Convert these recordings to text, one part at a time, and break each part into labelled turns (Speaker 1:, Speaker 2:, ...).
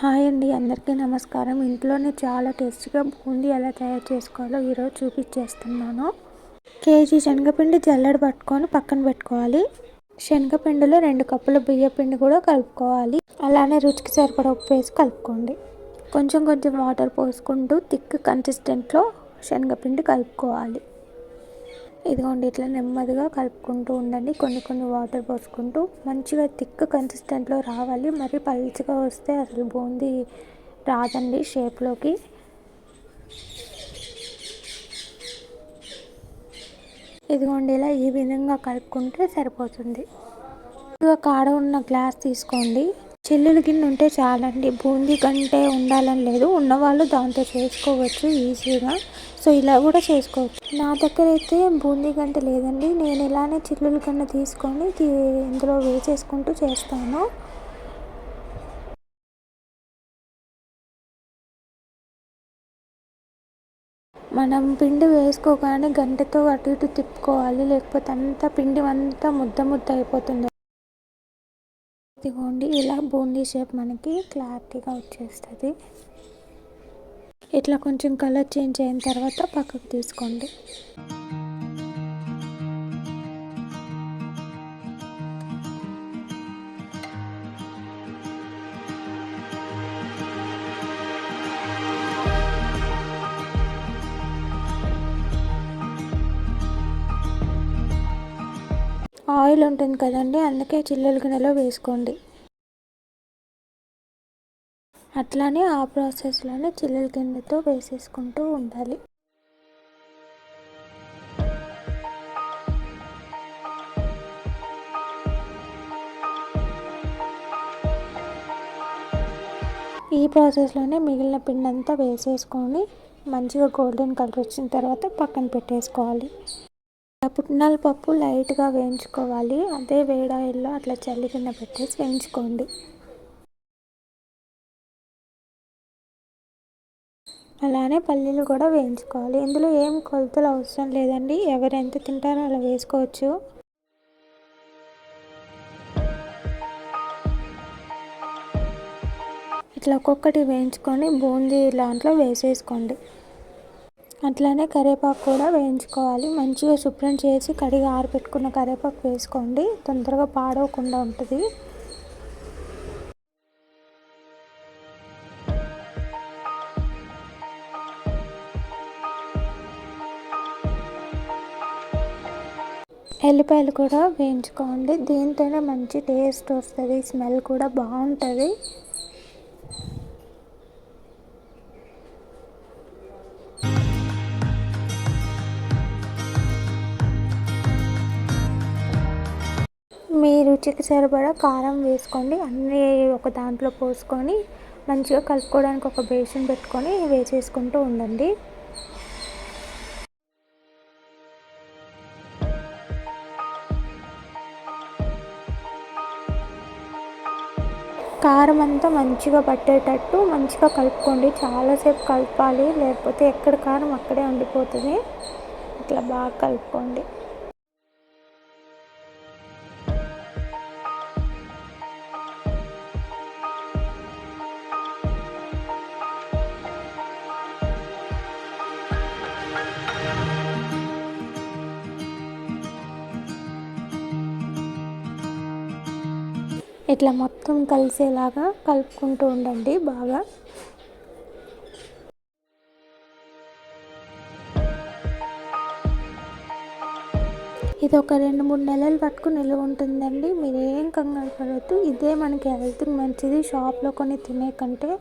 Speaker 1: Hi అండి, అందరికీ నమస్కారం. ఇంట్లోనే చాలా టేస్టీగా బూందీ ఎలా తయారు చేసుకోవాలో ఈరోజు చూపించేస్తున్నాను. కేజీ శనగపిండి జల్లెడ పట్టుకొని పక్కన పెట్టుకోవాలి. శనగపిండిలో 2 కప్పుల బియ్యపిండి కూడా కలుపుకోవాలి. అలానే రుచికి సరిపడా ఉప్పు వేసి కలుపుకోండి. కొంచెం వాటర్ పోసుకుంటూ థిక్ కన్సిస్టెంట్లో శనగపిండి కలుపుకోవాలి. ఇదిగోండి, ఇట్లా నెమ్మదిగా కలుపుకుంటూ ఉండండి. కొన్ని వాటర్ పోసుకుంటూ మంచిగా థిక్ కన్సిస్టెంట్లో రావాలి. మరి పలుచగా వస్తే అసలు బూందీ రాదండి షేప్లోకి. ఇదిగోండి, ఇలా ఈ విధంగా కలుపుకుంటే సరిపోతుంది. కాడ ఉన్న గ్లాస్ తీసుకోండి. చిల్లులు గిన్నె ఉంటే చాలండి. బూందీ కంటే ఉండాలని లేదు, ఉన్నవాళ్ళు దాంతో చేసుకోవచ్చు ఈజీగా. సో ఇలా కూడా చేసుకోవచ్చు. నా దగ్గర అయితే బూందీ గంట లేదండి. నేను ఇలానే చిల్లుల గిన్నె తీసుకొని ఇందులో వేసేసుకుంటూ చేస్తాను. మనం పిండి వేసుకోగానే గంటతో అటు ఇటు తిప్పుకోవాలి, లేకపోతే అంతా పిండి అంతా ముద్ద అయిపోతుంది. ఇదిగోండి, ఇలా బూందీ షేప్ మనకి క్లారిటీగా వచ్చేస్తుంది. ఇట్లా కొంచెం కలర్ చేంజ్ అయిన తర్వాత పక్కకు తీసుకోండి. ఆయిల్ ఉంటుంది కదండి, అందుకే చిల్లుల గిన్నెలో వేసుకోండి. అట్లానే ఆ ప్రాసెస్లోనే చిల్లుల గిన్నెతో వేసేసుకుంటూ ఉండాలి. ఈ ప్రాసెస్లోనే మిగిలిన పిండి అంతా వేసేసుకొని మంచిగా గోల్డెన్ కలర్ వచ్చిన తర్వాత పక్కన పెట్టేసుకోవాలి. పుట్నాల పప్పు లైట్గా వేయించుకోవాలి. అదే వేడాయిల్లో అట్లా చల్లి కింద పెట్టేసి వేయించుకోండి. అలానే పల్లీలు కూడా వేయించుకోవాలి. ఇందులో ఏం కొలతలు అవసరం లేదండి, ఎవరు ఎంత తింటారో అలా వేసుకోవచ్చు. ఇట్లా ఒక్కొక్కటి వేయించుకొని బూందీ దాంట్లో వేసేసుకోండి. అట్లానే కరివేపాకు కూడా వేయించుకోవాలి. మంచిగా శుభ్రం చేసి కడిగి ఆరబెట్టుకున్న కరివేపాకు వేసుకోండి, తొందరగా పాడవకుండా ఉంటుంది. ఎల్లిపాయలు కూడా వేయించుకోండి. దీంతోనే మంచి టేస్ట్ వస్తుంది, స్మెల్ కూడా బాగుంటుంది. మీ రుచికి సరిపడా కారం వేసుకోండి. అన్నీ ఒక దాంట్లో పోసుకొని మంచిగా కలుపుకోవడానికి ఒక బేసిన్ పెట్టుకొని వేసేసుకుంటూ ఉండండి. కారం అంతా మంచిగా పట్టేటట్టు మంచిగా కలుపుకోండి. చాలాసేపు కలపాలి, లేకపోతే ఎక్కడ కారం అక్కడే ఉండిపోతుంది. ఇట్లా బాగా కలుపుకోండి. ఇట్లా మొత్తం కలిసేలాగా కలుపుకుంటూ ఉండండి బాగా. ఇది ఒక 2-3 నెలలు పట్టుకుని నిల్వ ఉంటుందండి. మీరు ఏం కంగారు పడద్దు. ఇదే మనకి హెల్త్కి మంచిది. షాప్లో కొని తినే కంటే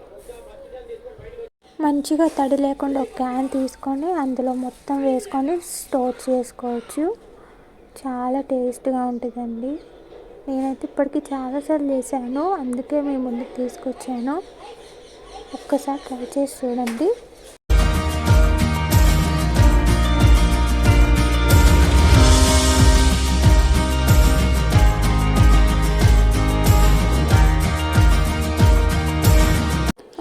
Speaker 1: మంచిగా తడి లేకుండా ఒక క్యాన్ తీసుకొని అందులో మొత్తం వేసుకొని స్టోర్ చేసుకోవచ్చు. చాలా టేస్ట్గా ఉంటుందండి. నేనైతే ఇప్పటికీ చాలాసార్లు చేశాను, అందుకే మేము ముందుకు తీసుకొచ్చాను. ఒక్కసారి ట్రై చేసి చూడండి.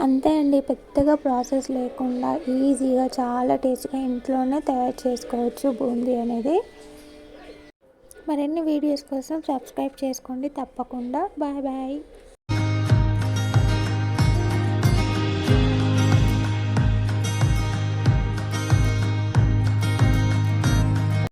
Speaker 1: అంతే అండి, పెద్దగా ప్రాసెస్ లేకుండా ఈజీగా చాలా టేస్ట్గా ఇంట్లోనే తయారు చేసుకోవచ్చు బూందీ అనేది. మరిన్ని వీడియోస్ కోసం సబ్స్క్రైబ్ చేసుకోండి తప్పకుండా. Bye bye.